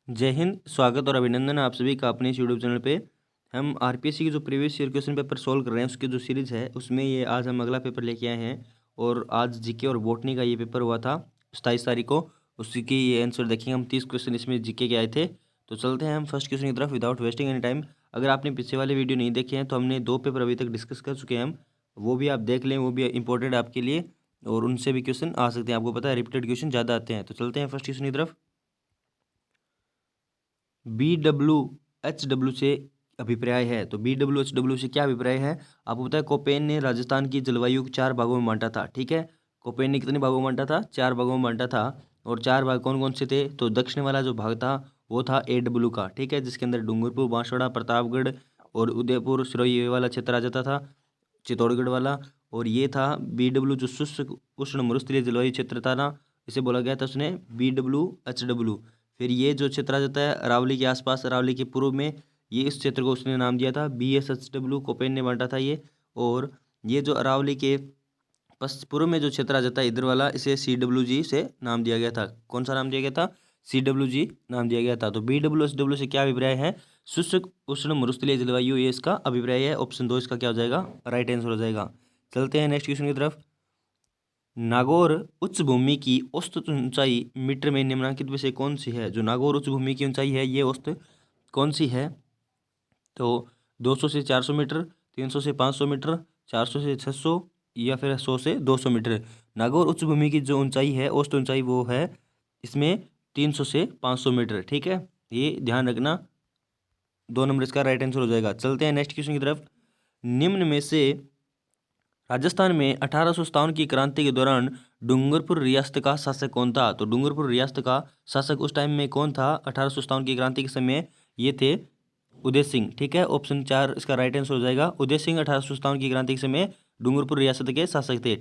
जय हिंद। स्वागत और अभिनंदन आप सभी का अपने इस यूट्यूब चैनल पे। हम आरपीएससी की जो previous year question paper solve कर रहे हैं उसकी जो सीरीज़ है उसमें ये आज हम अगला पेपर लेके आए हैं। और आज जीके और बॉटनी का ये पेपर हुआ था 27 तारीख को। उसी की ये आंसर देखेंगे हम। 30 क्वेश्चन इसमें जीके के आए थे। तो चलते हैं हम फर्स्ट क्वेश्चन की तरफ विदाउट वेस्टिंग एनी टाइम। अगर आपने पीछे वाले वीडियो नहीं देखे हैं तो हमने 2 पेपर अभी तक डिस्कस कर चुके हैं हम, वो भी आप देख लें, वो भी इंपॉर्टेंट आपके लिए। और उनसे भी क्वेश्चन आ सकते हैं, आपको पता है रिपीटेड क्वेश्चन ज़्यादा आते हैं। तो चलते हैं फर्स्ट क्वेश्चन की तरफ। BWHW से अभिप्राय है। तो BWHW से क्या अभिप्राय है आपको पता है। कोपेन ने राजस्थान की जलवायु को 4 भागों में बांटा था। ठीक है, कोपेन ने कितने भागों में बांटा था? 4 भागों में बांटा था। और 4 भाग कौन कौन से थे? तो दक्षिण वाला जो भाग था वो था AW का, ठीक है, जिसके अंदर डूंगरपुर, बांसवाड़ा, प्रतापगढ़ और उदयपुर, सिरोही ये वाला क्षेत्र आ जाता था, चित्तौड़गढ़ वाला। और ये था BW जो शुष्क उष्ण मरुस्थलीय जलवायु क्षेत्र था ना, इसे बोला गया था उसने BWHW। फिर ये जो क्षेत्र आ जाता है अरावली के आसपास, अरावली के पूर्व में, ये इस क्षेत्र को उसने नाम दिया था BSHW, कोपेन ने बांटा था ये। और ये जो अरावली के पूर्व में जो क्षेत्र आ जाता है इधर वाला, इसे CWG से नाम दिया गया था। कौन सा नाम दिया गया था? CWG नाम दिया गया था। तो BWHW से क्या अभिप्राय है? शुष्क उष्ण मरुस्थलीय जलवायु, ये इसका अभिप्राय है। ऑप्शन 2 इसका क्या हो जाएगा? राइट आंसर हो जाएगा। चलते हैं नेक्स्ट क्वेश्चन की तरफ। नागौर उच्च भूमि की औसत ऊंचाई मीटर में निम्नलिखित में से कौन सी है? जो नागौर उच्च भूमि की ऊंचाई है ये औसत कौन सी है? तो 200 से 400 मीटर, 300 से 500 मीटर, 400 से 600 या फिर 100 से 200 मीटर। नागौर उच्च भूमि की जो ऊंचाई है, औसत ऊंचाई, वो है इसमें 300 से 500 मीटर। ठीक है, ये ध्यान रखना। 2 नंबर इसका राइट आंसर हो जाएगा। चलते हैं नेक्स्ट क्वेश्चन की तरफ। निम्न में से राजस्थान में 1857 की क्रांति के दौरान डूंगरपुर रियासत का शासक कौन था? तो डूंगरपुर रियासत का शासक उस टाइम में कौन था 1857 की क्रांति के समय? ये थे उदय सिंह। ठीक है, ऑप्शन 4 इसका राइट आंसर हो जाएगा। उदय सिंह 1857 की क्रांति के समय डूंगरपुर रियासत के शासक थे।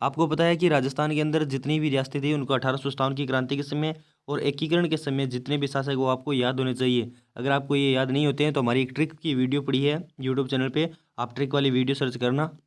आपको पता है कि राजस्थान के अंदर जितनी भी रियासतें थी उनको 1857 की क्रांति के समय और एकीकरण के समय जितने भी शासक वो आपको याद होने चाहिए। अगर आपको ये याद नहीं होते हैं तो हमारी एक ट्रिक की वीडियो पड़ी है यूट्यूब चैनल पे, आप ट्रिक वाली वीडियो सर्च करना,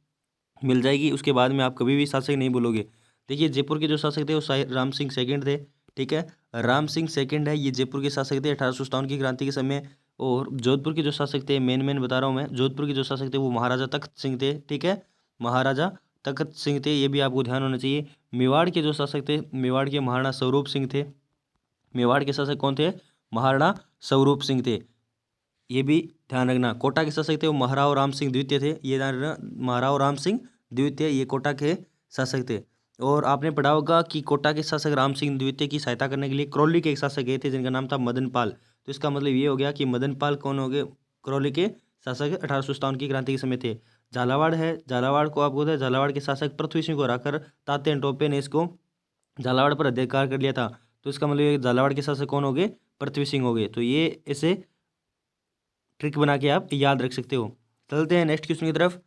मिल जाएगी। उसके बाद में आप कभी भी शासक नहीं बोलोगे। देखिए, जयपुर के जो शासक थे वो राम सिंह सेकंड थे। ठीक है, राम सिंह सेकंड है, ये जयपुर के शासक थे 1857 की क्रांति के समय। और जोधपुर के जो शासक थे, मेन बता रहा हूँ मैं, जोधपुर के जो शासक थे वो महाराजा तख्त सिंह थे। ठीक है, महाराजा तख्त सिंह थे, ये भी आपको ध्यान होना चाहिए। मेवाड़ के जो शासक थे, मेवाड़ के महाराणा स्वरूप सिंह थे। मेवाड़ के शासक कौन थे? महाराणा स्वरूप सिंह थे, ये भी ध्यान रखना। कोटा के शासक थे वो महाराव राम सिंह द्वितीय थे, ये ध्यान रखना, महाराव राम सिंह द्वितीय, ये कोटा के शासक थे। और आपने पढ़ा होगा कि कोटा के शासक राम सिंह द्वितीय की सहायता करने के लिए करौली के एक शासक गए थे जिनका नाम था मदन पाल। तो इसका मतलब ये हो गया कि मदन पाल कौन हो गए? करौली के शासक 1857 की क्रांति के समय थे। झालावाड़ है, झालावाड़ को आपको पता है, झालावाड़ के शासक पृथ्वी सिंह को हराकर तात्या टोपे ने इसको झालावाड़ पर अधिकार कर लिया था। तो इसका मतलब ये झालावाड़ के शासक कौन हो गए? पृथ्वी सिंह हो गए। तो ये ऐसे ट्रिक बना के आप याद रख सकते हो। चलते हैं नेक्स्ट क्वेश्चन की तरफ।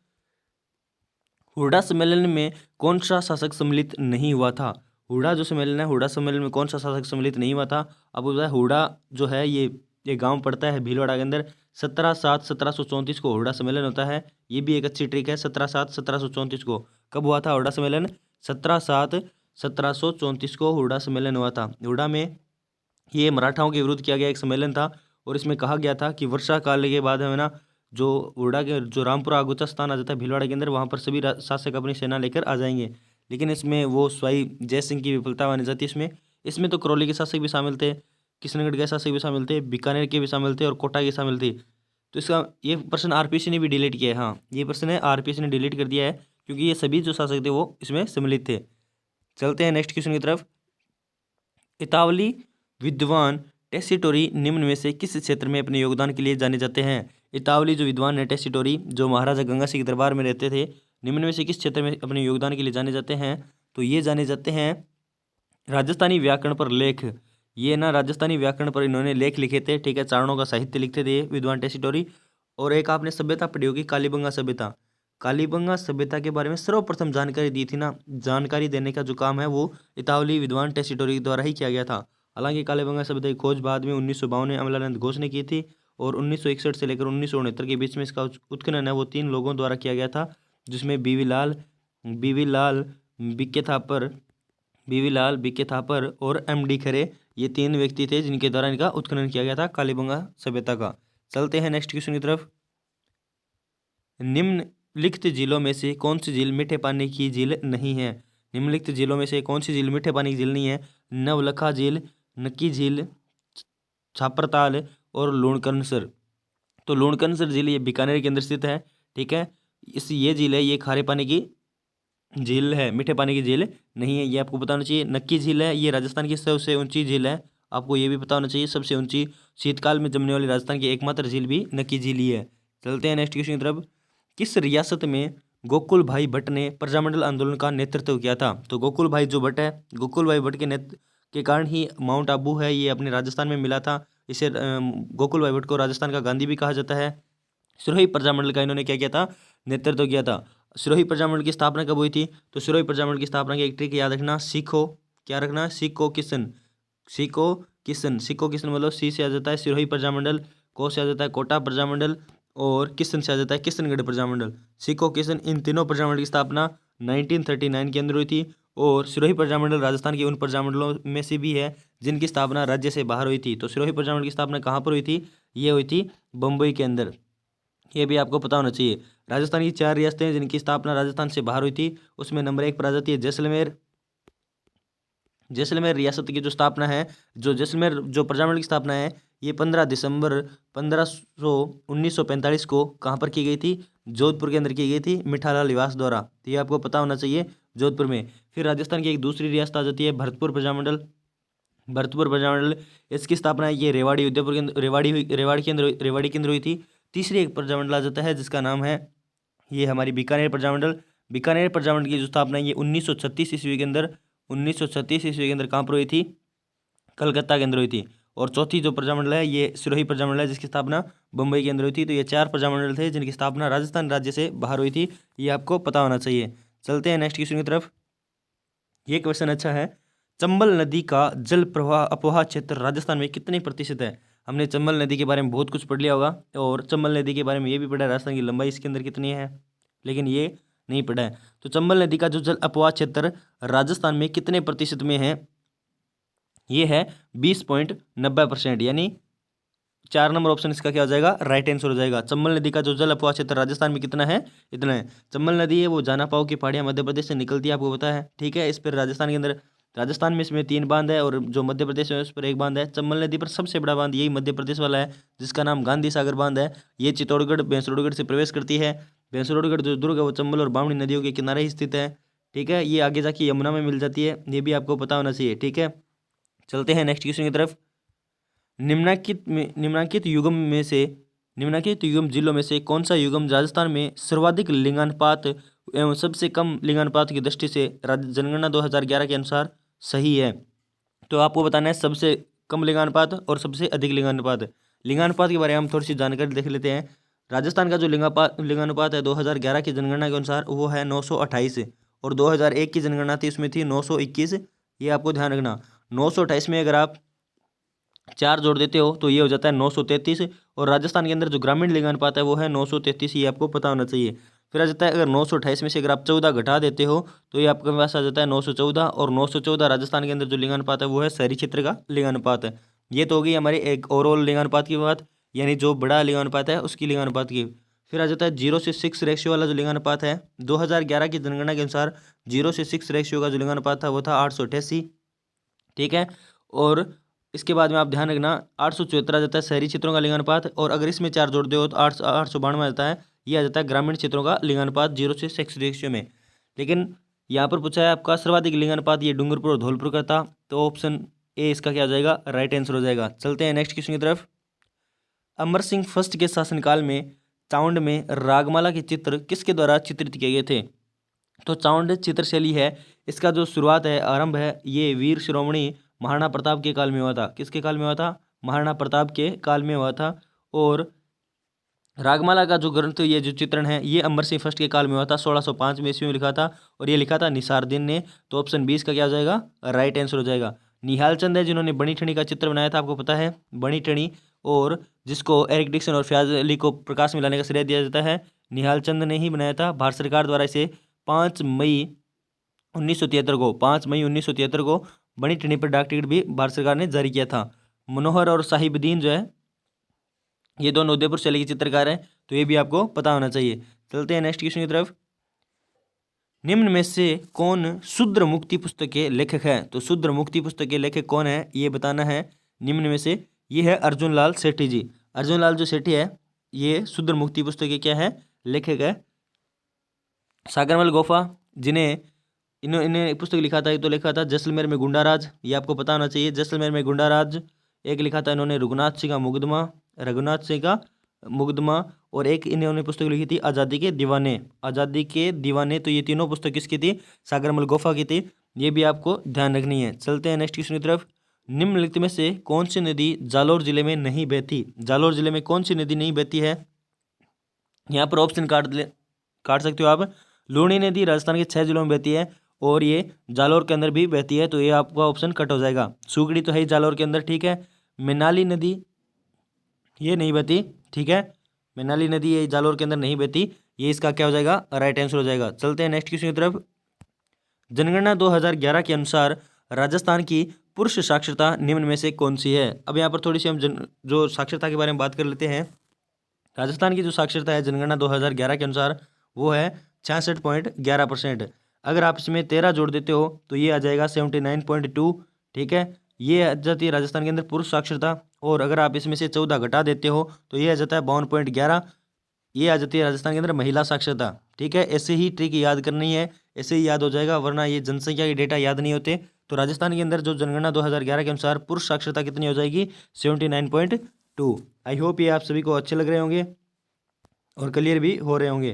हुड्डा सम्मेलन में कौन सा शासक सम्मिलित नहीं हुआ था? हुड्डा जो सम्मेलन है, हुड्डा सम्मेलन में कौन सा शासक सम्मिलित नहीं हुआ था? आपको पता है हुड्डा जो है ये गांव पड़ता है भीलवाड़ा के अंदर। 17/7/1734 को हुड्डा सम्मेलन होता है। ये भी एक अच्छी ट्रिक है। 17/7/1734 को कब हुआ था हुड्डा सम्मेलन? 17/7/1734 को हुड्डा सम्मेलन हुआ था। हुड्डा में ये मराठाओं के विरुद्ध किया गया एक सम्मेलन था। और इसमें कहा गया था कि वर्षा काल के बाद है ना, जो हुड्डा के जो रामपुरा अगुचा स्थान आ जाता है भीलवाड़ा के अंदर, वहाँ पर सभी शासक अपनी सेना लेकर आ जाएंगे। लेकिन इसमें वो स्वाई जय सिंह की विफलता मानी जाती है। इसमें तो करौली के शासक भी शामिल थे, किशनगढ़ के शासक भी शामिल थे, बीकानेर के भी शामिल थे और कोटा के शामिल थे। तो इसका ये प्रश्न आरपीसी ने भी डिलीट किया है। हाँ, ये प्रश्न है आरपीसी ने डिलीट कर दिया है क्योंकि ये सभी जो शासक थे वो इसमें सम्मिलित थे। चलते हैं नेक्स्ट क्वेश्चन की तरफ। इतावली विद्वान टेसिटोरी निम्न में से किस क्षेत्र में अपने योगदान के लिए जाने जाते हैं? इतावली जो विद्वान है टेसिटोरी, जो महाराजा गंगा सिंह के दरबार में रहते थे, निम्न में से किस क्षेत्र में अपने योगदान के लिए जाने जाते हैं? तो ये जाने जाते हैं राजस्थानी व्याकरण पर लेख। ये ना राजस्थानी व्याकरण पर इन्होंने लेख लिखे थे। ठीक है, चारणों का साहित्य लिखते थे विद्वान टेसिटोरी। और एक आपने सभ्यता पढ़ी होगी, कालीबंगा सभ्यता। कालीबंगा सभ्यता के बारे में सर्वप्रथम जानकारी दी थी ना, जानकारी देने का जो काम है वो इतावली विद्वान टेसिटोरी द्वारा ही किया गया था। हालांकि कालीबंगा सभ्यता की खोज बाद में 1952 में अमलानंद घोष ने की थी। और 1961 से लेकर 1969 के बीच में इसका उत्खनन है वो 3 लोगों द्वारा किया गया था, जिसमें बीवी लाल बीके थापर और MD खरे, ये 3 व्यक्ति थे जिनके द्वारा इनका उत्खनन किया गया था कालीबंगा सभ्यता का। चलते हैं नेक्स्ट क्वेश्चन की तरफ। निम्नलिखित झीलों में से कौन सी झील मीठे पानी की झील नहीं है? निम्नलिखित झीलों में से कौन सी झील मीठे पानी की झील नहीं है? नवलखा झील, नक्की झील, छापरताल और लूणकरनसर। तो लूणकरनसर झील ये बीकानेर के अंदर स्थित है, ठीक है। ये झील है, ये खारे पानी की झील है, मीठे पानी की झील नहीं है, ये आपको पता होना चाहिए। नक्की झील है, ये राजस्थान की सबसे ऊंची झील है, आपको ये भी पता होना चाहिए। सबसे ऊंची शीतकाल में जमने वाली राजस्थान की एकमात्र झील भी नक्की झील ही है। चलते हैं नेक्स्ट क्वेश्चन की तरफ। किस रियासत में गोकुल भाई भट्ट ने प्रजामंडल आंदोलन का नेतृत्व किया था? तो गोकुल भाई जो भट्ट है, गोकुल भाई भट्ट के कारण ही माउंट आबू है ये अपने राजस्थान में मिला था। इसे गोकुल भाई भट्ट को राजस्थान का गांधी भी कहा जाता है। सिरोही प्रजामंडल का इन्होंने क्या किया था? नेतृत्व किया था। सिरोही प्रजामंडल की स्थापना कब हुई थी? तो सिरोही प्रजामंडल की स्थापना की एक ट्रिक याद रखना, सीखो, क्या रखना? सिक्को किशन, सिक्को किशन। सिक्को किशन मतलब सी से आ जाता है सिरोही प्रजामंडल, को से आ जाता है कोटा प्रजामंडल, और किशन से आ जाता है किशनगढ़ प्रजामंडल। सिक्को किशन इन तीनों प्रजामंडल की स्थापना 1939 के अंदर हुई थी। और सिरोही प्रजामंडल राजस्थान के उन प्रजामंडलों में से भी है जिनकी स्थापना राज्य से बाहर हुई थी। तो सिरोही प्रजामंडल की स्थापना कहाँ पर हुई थी? ये हुई थी बम्बई के अंदर, ये भी आपको पता होना चाहिए। राजस्थान की 4 रियासतें हैं जिनकी स्थापना राजस्थान से बाहर हुई थी, उसमें नंबर 1 पर आ जाती है जैसलमेर। जैसलमेर रियासत की जो स्थापना है, जो जैसलमेर जो प्रजामंडल की स्थापना है, ये 15 दिसंबर 1945 को कहाँ पर की गई थी? जोधपुर के अंदर की गई थी, मिठालाल निवास द्वारा। तो ये आपको पता होना चाहिए, जोधपुर में। फिर राजस्थान की एक दूसरी रियासत आ जाती है भरतपुर प्रजामंडल। भरतपुर प्रजामंडल, इसकी स्थापना ये रेवाड़ी उदयपुर के अंदर रेवाड़ी के अंदर हुई थी। तीसरी एक प्रजामंडल आ जाता है जिसका नाम है ये हमारी बीकानेर प्रजामंडल। बीकानेर प्रजामंडल की जो स्थापना ये 1936 ईस्वी के अंदर 1936 ईस्वी के अंदर कहाँ पर हुई थी? कलकत्ता के अंदर हुई थी। और चौथी जो प्रजामंडल है ये सिरोही प्रजामंडल है जिसकी स्थापना बम्बई के अंदर हुई थी। तो ये 4 प्रजामंडल थे जिनकी स्थापना राजस्थान राज्य से बाहर हुई थी, ये आपको पता होना चाहिए। चलते हैं नेक्स्ट क्वेश्चन की तरफ। ये क्वेश्चन अच्छा है। चंबल नदी का जल प्रवाह अपवाह क्षेत्र राजस्थान में कितने प्रतिशत है? हमने चंबल नदी के बारे में बहुत कुछ पढ़ लिया होगा, और चंबल नदी के बारे में ये भी पढ़ा है राजस्थान की लंबाई इसके अंदर कितनी है, लेकिन ये नहीं पढ़ा है। तो चंबल नदी का जो जल अपवाह क्षेत्र राजस्थान में कितने प्रतिशत में है? ये है 20.90%, यानी 4 नंबर ऑप्शन इसका क्या हो जाएगा? राइट आंसर हो जाएगा। चंबल नदी का जो जल अपवाह क्षेत्र राजस्थान में कितना है? इतना है। चंबल नदी है वो जानापाव की पहाड़ियाँ मध्य प्रदेश से निकलती है, आपको पता है, ठीक है। इस पर राजस्थान के अंदर, राजस्थान में इसमें 3 बांध है, और जो मध्य प्रदेश में उस पर 1 बांध है। चंबल नदी पर सबसे बड़ा बांध यही मध्य प्रदेश वाला है जिसका नाम गांधी सागर बांध है। ये चित्तौड़गढ़ भैंसरोडगढ़ से प्रवेश करती है। भैंसरोडगढ़ जो दुर्ग है वो चंबल और बामणी नदियों के किनारे ही स्थित है, ठीक है। ये आगे जाके यमुना में मिल जाती है, ये भी आपको पता होना चाहिए, ठीक है। चलते हैं नेक्स्ट क्वेश्चन की तरफ। निम्नलिखित युग्म जिलों में से कौन सा युग्म राजस्थान में सर्वाधिक लिंगानुपात एवं सबसे कम लिंगानुपात की दृष्टि से जनगणना 2011 के अनुसार सही है? तो आपको बताना है सबसे कम लिंगानुपात और सबसे अधिक लिंगानुपात। लिंगानुपात के बारे में हम थोड़ी सी जानकारी देख लेते हैं। राजस्थान का जो लिंगानुपात है 2011 की जनगणना के अनुसार वो है 928, और 2001 की जनगणना थी उसमें थी 921। ये आपको ध्यान रखना। 928 में अगर आप 4 जोड़ देते हो तो ये हो जाता है 933, और राजस्थान के अंदर जो ग्रामीण लिंगानुपात है वो है 933, ये आपको पता होना चाहिए। फिर आ जाता है अगर 928 में से अगर आप 14 घटा देते हो तो ये आपके पास आ जाता है 914, और 914 राजस्थान के अंदर जो लिंगानुपात है वो है शहरी क्षेत्र का लिंगानुपात है। ये तो होगी हमारी एक ओवरऑल लिंगानुपात की बात, यानी जो बड़ा लिंगानुपात है उसकी लिंगानुपात की। फिर आ जाता है 0:6 रेशियो वाला जो लिंगानुपात है 2011 की जनगणना के अनुसार 0:6 रेशियो का जो लिंगानुपात था वो था 888, ठीक है। और इसके बाद में आप ध्यान रखना 874 आ जाता है शहरी क्षेत्रों का लिंगानुपात, और अगर इसमें 4 जोड़ दो तो 892 आ जाता है, ये आ जाता है ग्रामीण क्षेत्रों का लिंगानुपात 0:6 रेशियो में। लेकिन यहाँ पर पूछा है आपका सर्वाधिक लिंगानुपात ये डूंगरपुर और धौलपुर का था, तो ऑप्शन ए इसका क्या हो जाएगा? राइट आंसर हो जाएगा। चलते हैं नेक्स्ट क्वेश्चन की तरफ। अमर सिंह फर्स्ट के शासनकाल में चाउंड में रागमाला के चित्र किसके द्वारा चित्रित किए गए थे? तो चाउंड चित्रशैली है, इसका जो शुरुआत है, आरंभ है, ये वीर शिरोमणि महाराणा प्रताप के काल में हुआ था। किसके काल में हुआ था? महाराणा प्रताप के काल में हुआ था। और रागमाला का जो ग्रंथ, ये जो चित्रण है, ये अमर सिंह फर्स्ट के काल में हुआ था, 1605 में ईस्वी में लिखा था, और ये लिखा था निसारदीन ने। तो ऑप्शन 20 का क्या हो जाएगा? राइट आंसर हो जाएगा। निहाल चंद है जिन्होंने बनी ठनी का चित्र बनाया था, आपको पता है, बनी ठनी, और जिसको एरिक डिक्सन और फयाज अली को प्रकाश में लाने का श्रेय दिया जाता है, निहाल चंद ने ही बनाया था। भारत सरकार द्वारा इसे 5 मई 1973 को बनी ठनी पर डाक टिकट भी भारत सरकार ने जारी किया था। मनोहर और साहिबुद्दीन जो है ये दोनों उदयपुर शैली के चित्रकार हैं, तो ये भी आपको पता होना चाहिए। चलते हैं नेक्स्ट क्वेश्चन की तरफ। निम्न में से कौन शूद्र मुक्ति पुस्तक के लेखक है? तो शूद्र मुक्ति पुस्तक के लेखक कौन है ये बताना है। निम्न में से ये है अर्जुन लाल सेठी जी। अर्जुन लाल जो सेठी है ये शूद्र मुक्ति पुस्तक के क्या है? लेखक है। सागरमल गोफा जिन्हें इन्होंने पुस्तक लिखा था, ये तो लिखा था जैसलमेर में गुंडाराज, ये आपको पता होना चाहिए। जैसलमेर में गुंडाराज। एक लिखा था इन्होंने रघुनाथ सिंह का मुकदमा, और एक इन्होंने पुस्तक लिखी थी आज़ादी के दीवाने। तो ये तीनों पुस्तक किसकी थी? सागरमल गोफा की थी। ये भी आपको ध्यान रखनी है। चलते हैं नेक्स्ट क्वेश्चन की तरफ। निम्नलिखित में से कौन सी नदी जालौर जिले में नहीं बहती? जालौर जिले में कौन सी नदी नहीं बहती है? यहाँ पर ऑप्शन काट सकते हो आप। लूणी नदी राजस्थान के 6 जिलों में बहती है और ये जालौर के अंदर भी बहती है, तो ये आपका ऑप्शन कट हो जाएगा। सुगड़ी तो है ही जालौर के अंदर, ठीक है। मैनाली नदी ये नहीं बहती, ठीक है। मैनाली नदी ये जालौर के अंदर नहीं बहती, ये इसका क्या हो जाएगा? राइट आंसर हो जाएगा। चलते हैं नेक्स्ट क्वेश्चन की तरफ। जनगणना 2011 के अनुसार राजस्थान की पुरुष साक्षरता निम्न में से कौन सी है? अब यहाँ पर थोड़ी सी हम जो साक्षरता के बारे में बात कर लेते हैं। राजस्थान की जो साक्षरता है जनगणना 2011 के अनुसार वो है 66.11%। अगर आप इसमें 13 जोड़ देते हो तो ये आ जाएगा 79.2, ठीक है। ये आ जाती है राजस्थान के अंदर पुरुष साक्षरता। और अगर आप इसमें से 14 घटा देते हो तो ये आ जाता है 52.11, ये आ जाती है राजस्थान के अंदर महिला साक्षरता, ठीक है। ऐसे ही ट्रिक याद करनी है, ऐसे ही याद हो जाएगा, वरना ये जनसंख्या के डेटा याद नहीं होते। तो राजस्थान के अंदर जो जनगणना 2011 के अनुसार पुरुष साक्षरता कितनी हो जाएगी? 79.2। आई होप ये आप सभी को अच्छे लग रहे होंगे और क्लियर भी हो रहे होंगे।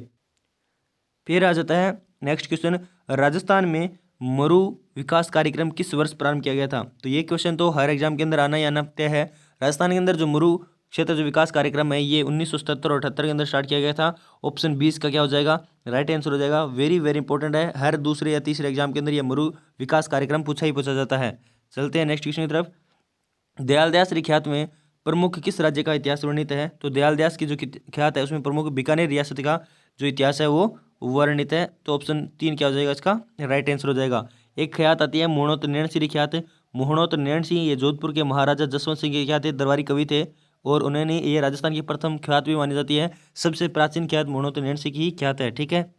फिर आ जाता है नेक्स्ट क्वेश्चन। राजस्थान में मरु विकास कार्यक्रम किस वर्ष प्रारंभ किया गया था? तो ये क्वेश्चन तो हर एग्जाम के अंदर आना ही आना तय है। राजस्थान के अंदर जो मरु क्षेत्र जो विकास कार्यक्रम है ये 1977 और 78 के अंदर स्टार्ट किया गया था। ऑप्शन 20 का क्या हो जाएगा? राइट आंसर हो जाएगा। वेरी वेरी इंपॉर्टेंट है, हर दूसरे या तीसरे एग्जाम के अंदर ये मरु विकास कार्यक्रम पूछा जाता है। चलते हैं नेक्स्ट क्वेश्चन की तरफ। दयालदास ख्यात में प्रमुख किस राज्य का इतिहास वर्णित है? तो दयालदास की जो ख्यात है उसमें प्रमुख बीकानेर रियासत का जो इतिहास है वो वर्णित है। तो ऑप्शन 3 क्या हो जाएगा इसका? राइट आंसर हो जाएगा। एक ख्यात आती है मोहनोत नैण सिंह ख्यात। मोहनोत नैण सिंह ये जोधपुर के महाराजा जसवंत सिंह के ख्यात दरबारी कवि थे और उन्होंने ये राजस्थान की प्रथम ख्यात भी मानी जाती है। सबसे प्राचीन ख्यात मोहनोत नैण सिंह की ख्यात है, ठीक है।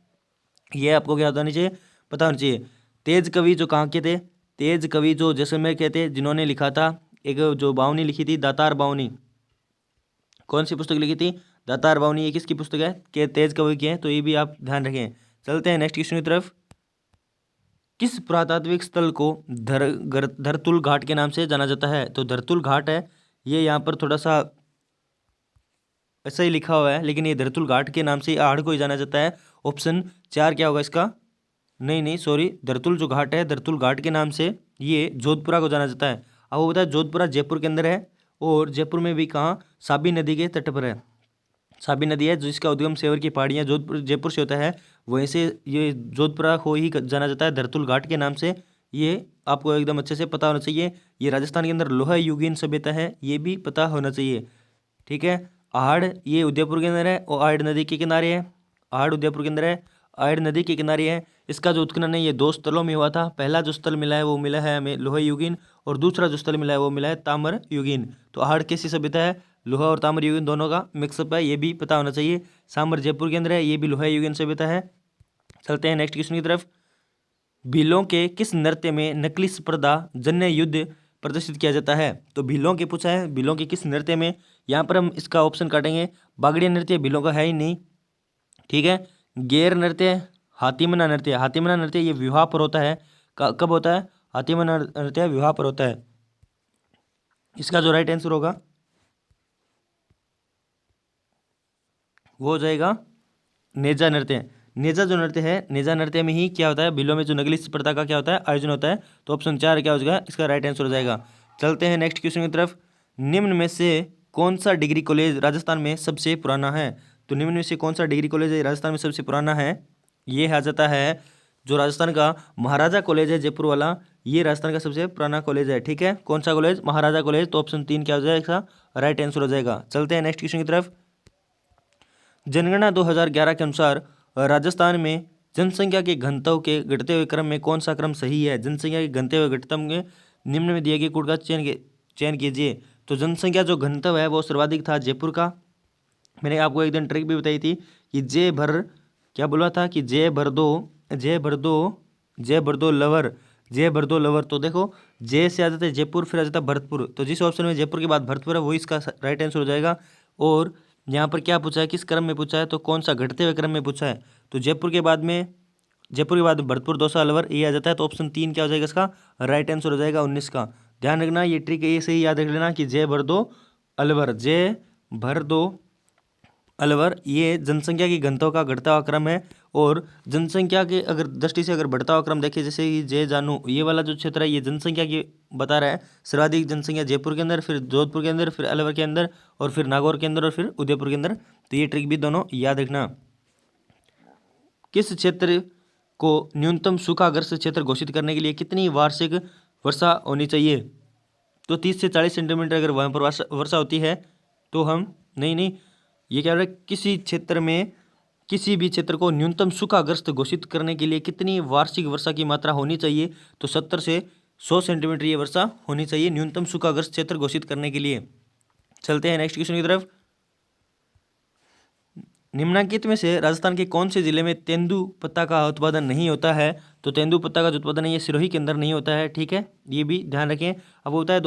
ये आपको क्या होना चाहिए? पता होना चाहिए। तेज कवि जो कहाँ के थे? तेज कवि जो जैसलमेर के थे, जिन्होंने लिखा था एक जो बावनी लिखी थी दातार बावनी। कौन सी पुस्तक लिखी थी? दातार बावनी। ये किसकी पुस्तक है? के तेज कवि की है, तो ये भी आप ध्यान रखें। चलते हैं नेक्स्ट क्वेश्चन की तरफ। किस पुरातात्विक स्थल को धरतुल घाट के नाम से जाना जाता है? तो धरतुल घाट है ये, यहाँ पर थोड़ा सा ऐसा ही लिखा हुआ है, लेकिन ये धरतुल घाट के नाम से आहड़ को ही जाना जाता है। ऑप्शन 4 क्या होगा इसका? नहीं सॉरी, धरतुल जो घाट है धरतुल घाट के नाम से ये जोधपुरा को जाना जाता है। अब वो बताया जोधपुरा जयपुर के अंदर है और जयपुर में भी कहाँ? साबी नदी के तट पर है। साबी नदी है जिसका उद्गम सेवर की पहाड़ियाँ जोधपुर जयपुर से होता है, वहीं से ये जोधपुरा को ही जाना जाता है धरतुल घाट के नाम से। ये आपको एकदम अच्छे से पता होना चाहिए। ये राजस्थान के अंदर लोहा युगीन सभ्यता है, ये भी पता होना चाहिए, ठीक है। आहड़ ये उदयपुर के अंदर है और आहड़ नदी के किनारे है। आहड़ उदयपुर के अंदर है, आहड़ नदी के किनारे है। इसका जो उत्खनन है ये 2 स्थलों में हुआ था। पहला जो स्थल मिला है वो मिला है हमें लोहा युगीन, और दूसरा जो स्थल मिला है वो मिला है ताम्र युगीन। तो आहड़ कैसी सभ्यता है? लोहा और ताम्र युगीन दोनों का मिक्सअप है, ये भी पता होना चाहिए। साम्र जयपुर के अंदर है, ये भी लोहा युगीन सभ्यता है। चलते हैं नेक्स्ट क्वेश्चन की तरफ। भीलों के किस नृत्य में नकली स्पर्धा जन्य युद्ध प्रदर्शित किया जाता है? तो भीलों के पूछा है, भीलों के किस नृत्य में? यहाँ पर हम इसका ऑप्शन काटेंगे। बागड़िया नृत्य भीलों का है ही नहीं, ठीक है। गेर नृत्य, हाथीमना नृत्य। हाथीमना नृत्य ये विवाह पर होता है। कब होता है? हाथीमना नृत्य विवाह पर होता है। इसका जो राइट आंसर होगा वो हो जाएगा नेजा नृत्य। नेजा जो नृत्य है, नेजा नृत्य में ही क्या होता है? भीलों में जो नकली स्पर्धा का क्या होता है? आयोजन होता है। तो ऑप्शन 4 क्या हो जाएगा? इसका राइट आंसर हो जाएगा। चलते हैं नेक्स्ट क्वेश्चन की तरफ। निम्न में से कौन सा डिग्री कॉलेज राजस्थान में सबसे पुराना है? तो निम्न में से कौन सा डिग्री कॉलेज है राजस्थान में सबसे पुराना है? ये आ जाता है जो राजस्थान का महाराजा कॉलेज है जयपुर वाला, ये राजस्थान का सबसे पुराना कॉलेज है, ठीक है। कौन सा कॉलेज? महाराजा कॉलेज। तो ऑप्शन 3 क्या हो जाएगा? राइट आंसर हो जाएगा। चलते हैं नेक्स्ट क्वेश्चन की तरफ। जनगणना 2011 के अनुसार राजस्थान में जनसंख्या के घनत्व के घटते हुए क्रम में कौन सा क्रम सही है? जनसंख्या के घनते हुए घटतम में निम्न में दिए गए कोड का चयन कीजिए। तो जनसंख्या जो घनत्व है वो सर्वाधिक था जयपुर का। मैंने आपको एक दिन ट्रिक भी बताई थी कि क्या बोला था कि जय भर दो लवर। तो देखो जय से आ जाता है जयपुर, फिर आ जाता है भरतपुर। तो जिस ऑप्शन में जयपुर के बाद भरतपुर है वही इसका राइट आंसर हो जाएगा। और यहाँ पर क्या पूछा है, किस क्रम में पूछा है, तो कौन सा घटते हुए क्रम में पूछा है। तो जयपुर के बाद भरतपुर, दौसा, अलवर ये आ जाता है। तो ऑप्शन 3 क्या हो जाएगा इसका राइट आंसर हो जाएगा 19 का। ध्यान रखना ये ट्रिक ऐसे ही याद रख लेना कि जय भर दो अलवर ये जनसंख्या की घनत्व का घटता हुआ क्रम है। और जनसंख्या के अगर दृष्टि से अगर बढ़ता हुआ क्रम देखें, जैसे कि जय जानू ये वाला जो क्षेत्र है ये जनसंख्या की बता रहा है। सर्वाधिक जनसंख्या जयपुर के अंदर, फिर जोधपुर के अंदर, फिर अलवर के अंदर, और फिर नागौर के अंदर, और फिर उदयपुर के अंदर। तो ये ट्रिक भी दोनों याद रखना। किस क्षेत्र को न्यूनतम सूखाग्रस्त क्षेत्र घोषित करने के लिए कितनी वार्षिक वर्षा होनी चाहिए। तो 30 से 40 सेंटीमीटर अगर वहाँ पर वर्षा होती है तो हम नहीं ये क्या हो रहा है, किसी भी क्षेत्र को न्यूनतम सूखाग्रस्त घोषित करने के लिए कितनी वार्षिक वर्षा की मात्रा होनी चाहिए। तो 70 से 100 सेंटीमीटर ये वर्षा होनी चाहिए न्यूनतम सूखाग्रस्त क्षेत्र घोषित करने के लिए। चलते हैं नेक्स्ट क्वेश्चन की तरफ। निम्नलिखित में से राजस्थान के कौन से जिले में तेंदुपत्ता का उत्पादन नहीं होता है। तो तेंदुपत्ता का जो उत्पादन है ये सिरोही के अंदर नहीं होता है, ठीक है, ये भी ध्यान रखें। अब होता है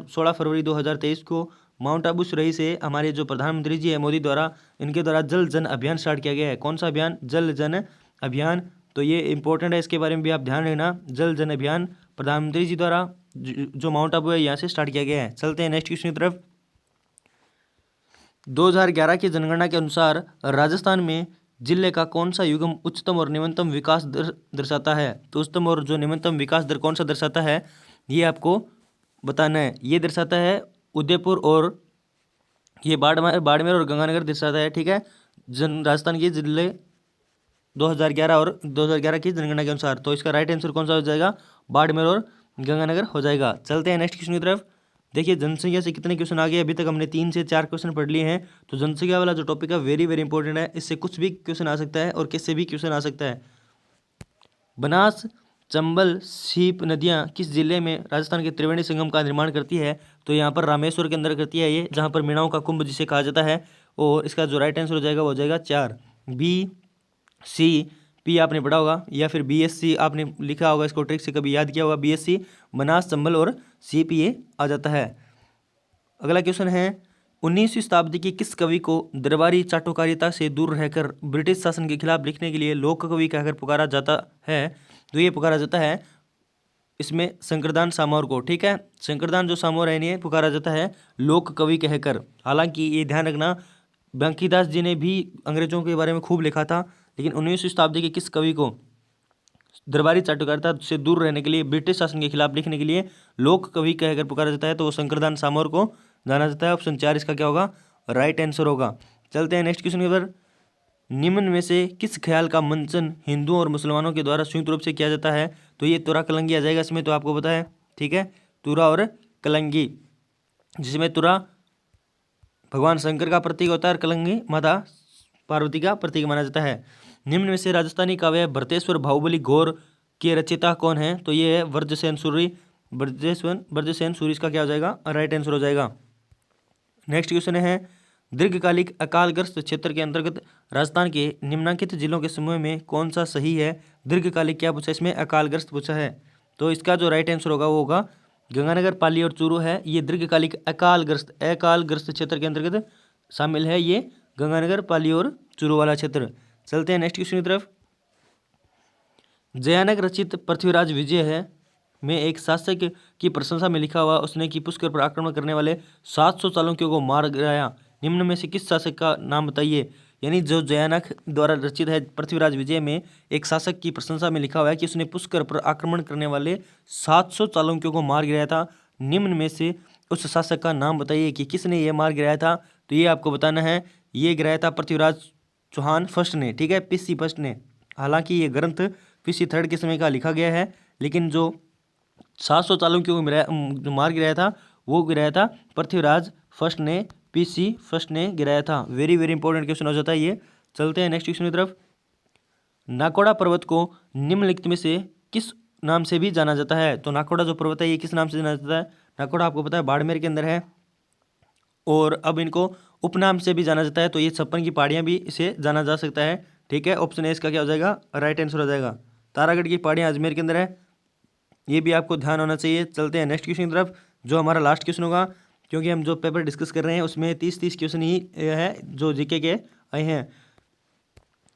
16 फरवरी 2023 को माउंट आबू सिरोही से हमारे जो प्रधानमंत्री जी है मोदी द्वारा, इनके द्वारा जल जन अभियान स्टार्ट किया गया है। कौन सा अभियान, जल जन अभियान। तो ये इंपॉर्टेंट है, इसके बारे में भी आप ध्यान रखना। जल जन अभियान प्रधानमंत्री जी द्वारा जो माउंट आबू है यहाँ से स्टार्ट किया गया है। चलते हैं नेक्स्ट क्वेश्चन की तरफ। 2011 की जनगणना के अनुसार राजस्थान में जिले का कौन सा युग्म उच्चतम और निम्नतम विकास दर दर्शाता है। तो उच्चतम और जो निम्नतम विकास दर कौन सा दर्शाता है ये आपको बताना है। ये दर्शाता है उदयपुर और ये बाड़मेर और गंगानगर दर्शाता है, ठीक है, राजस्थान के जिले 2011 और 2011 की जनगणना के अनुसार। तो इसका राइट आंसर कौन सा हो जाएगा, बाड़मेर और गंगानगर हो जाएगा। चलते हैं नेक्स्ट क्वेश्चन की तरफ। देखिए जनसंख्या से कितने क्वेश्चन आ गए, अभी तक हमने 3 से 4 क्वेश्चन पढ़ लिए हैं। तो जनसंख्या वाला जो टॉपिक है वेरी वेरी इंपॉर्टेंट है, इससे कुछ भी क्वेश्चन आ सकता है और किससे भी क्वेश्चन आ सकता है। बनास, चंबल, सीप नदियाँ किस जिले में राजस्थान के त्रिवेणी संगम का निर्माण करती है। तो यहाँ पर रामेश्वर के अंदर करती है ये, जहाँ पर मीणाओं का कुंभ जिसे कहा जाता है। और इसका जो राइट आंसर हो जाएगा वो हो जाएगा 4, BC आपने पढ़ा होगा, या फिर BSC आपने लिखा होगा, इसको ट्रिक से कभी याद किया होगा। BSC बनास, चंबल और सीप ये आ जाता है। अगला क्वेश्चन है 19वीं शताब्दी की किस कवि को दरबारी चाटुकारिता से दूर रहकर ब्रिटिश शासन के खिलाफ लिखने के लिए लोक कवि कहकर पुकारा जाता है। तो ये पुकारा जाता है इसमें शंकरदान सामोर को, ठीक है, शंकरदान जो सामोर है इन्हें पुकारा जाता है लोक कवि कहकर। हालांकि ये ध्यान रखना बंकीदास जी ने भी अंग्रेजों के बारे में खूब लिखा था, लेकिन 19वीं शताब्दी के किस कवि को दरबारी चाटुकारिता से दूर रहने के लिए ब्रिटिश शासन के खिलाफ लिखने के लिए लोक कवि कहकर पुकारा जाता है, तो वो शंकरदान सामोर को जाना जाता है। ऑप्शन 4 इसका क्या होगा, राइट आंसर होगा। चलते हैं नेक्स्ट क्वेश्चन पर। निम्न में से किस ख्याल का मंचन हिंदुओं और मुसलमानों के द्वारा संयुक्त रूप से किया जाता है। तो ये तुरा कलंगी आ जाएगा इसमें, तो आपको पता है, ठीक है, तुरा और कलंगी, जिसमें तुरा भगवान शंकर का प्रतीक होता है और कलंगी माता पार्वती का प्रतीक माना जाता है। निम्न में से राजस्थानी काव्य भरतेश्वर बाहुबली घोर के रचयिता कौन है। तो ये है ब्रजसेन सूरी। ब्रजसेन सूरी इसका क्या हो जाएगा, राइट आंसर हो जाएगा। नेक्स्ट क्वेश्चन है दीर्घकालिक अकालग्रस्त क्षेत्र के अंतर्गत राजस्थान के निम्नलिखित जिलों के समूह में कौन सा सही है। दीर्घकालिक क्या पूछा इसमें, अकालग्रस्त पूछा है। तो इसका जो राइट आंसर होगा वो होगा गंगानगर, पाली और चूरू है। ये दीर्घकालिक अकालग्रस्त क्षेत्र के अंतर्गत शामिल है, ये गंगानगर, पाली और चूरू वाला क्षेत्र। चलते हैं नेक्स्ट क्वेश्चन की तरफ। जयानक रचित पृथ्वीराज विजय है में एक शासक की प्रशंसा में लिखा हुआ उसने कि पुष्कर पर आक्रमण करने वाले 700 चालुक्यों को मार गिराया। निम्न में से किस शासक का नाम बताइए। यानी जो जयानक द्वारा रचित है पृथ्वीराज विजय में एक शासक की प्रशंसा में लिखा हुआ है कि उसने पुष्कर पर आक्रमण करने वाले 700 चालुक्यों को मार गिराया था। निम्न में से उस शासक का नाम बताइए कि किसने ये मार गिराया था। तो ये आपको बताना है, ये गिराया था पृथ्वीराज चौहान फर्स्ट ने, ठीक है, PC फर्स्ट ने। हालांकि ये ग्रंथ PC थर्ड के समय का लिखा गया है, लेकिन जो 700 चालुक्यों को जो मार गिराया था वो गिराया था पृथ्वीराज फर्स्ट ने, PC फर्स्ट ने गिराया था। वेरी वेरी इंपॉर्टेंट क्वेश्चन हो जाता है ये। चलते हैं नेक्स्ट क्वेश्चन की तरफ। नाकोड़ा पर्वत को निम्नलिखित में से किस नाम से भी जाना जाता है। तो नाकोड़ा जो पर्वत है ये किस नाम से जाना जाता है? नाकोड़ा आपको पता है बाड़मेर के अंदर है, और अब इनको उपनाम से भी जाना जाता है। तो ये 56 की पहाड़ियाँ भी इसे जाना जा सकता है। ठीक है, ऑप्शन ए इसका क्या हो जाएगा? राइट आंसर हो जाएगा। तारागढ़ की पहाड़ियाँ अजमेर के अंदर है, ये भी आपको ध्यान होना चाहिए। चलते हैं नेक्स्ट क्वेश्चन की तरफ, जो हमारा लास्ट क्वेश्चन होगा, क्योंकि हम जो पेपर डिस्कस कर रहे हैं उसमें 30 क्वेश्चन ही है जो जीके के आए हैं।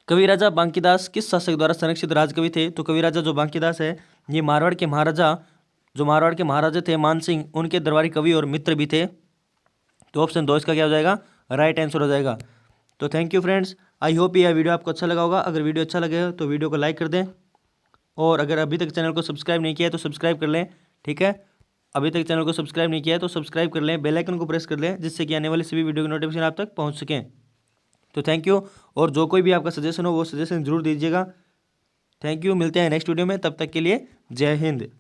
कवि राजा बांकीदास किस शासक द्वारा संरक्षित राजकवि थे? तो कवि राजा जो बांकीदास है ये मारवाड़ के महाराजा थे मानसिंह, उनके दरबारी कवि और मित्र भी थे। तो ऑप्शन 2 इसका क्या हो जाएगा? राइट आंसर हो जाएगा। तो thank you friends, I hope यह वीडियो आपको अच्छा लगा होगा। अगर वीडियो अच्छा लगे तो वीडियो को लाइक कर दें, और अगर अभी तक चैनल को सब्सक्राइब नहीं किया है तो सब्सक्राइब कर लें। ठीक है, अभी तक चैनल को सब्सक्राइब नहीं किया है तो सब्सक्राइब कर लें, बेल आइकन को प्रेस कर लें, जिससे कि आने वाली सभी वीडियो की नोटिफिकेशन आप तक पहुंच सकें। तो थैंक यू, और जो कोई भी आपका सजेशन हो वो सजेशन जरूर दीजिएगा। थैंक यू, मिलते हैं नेक्स्ट वीडियो में, तब तक के लिए जय हिंद।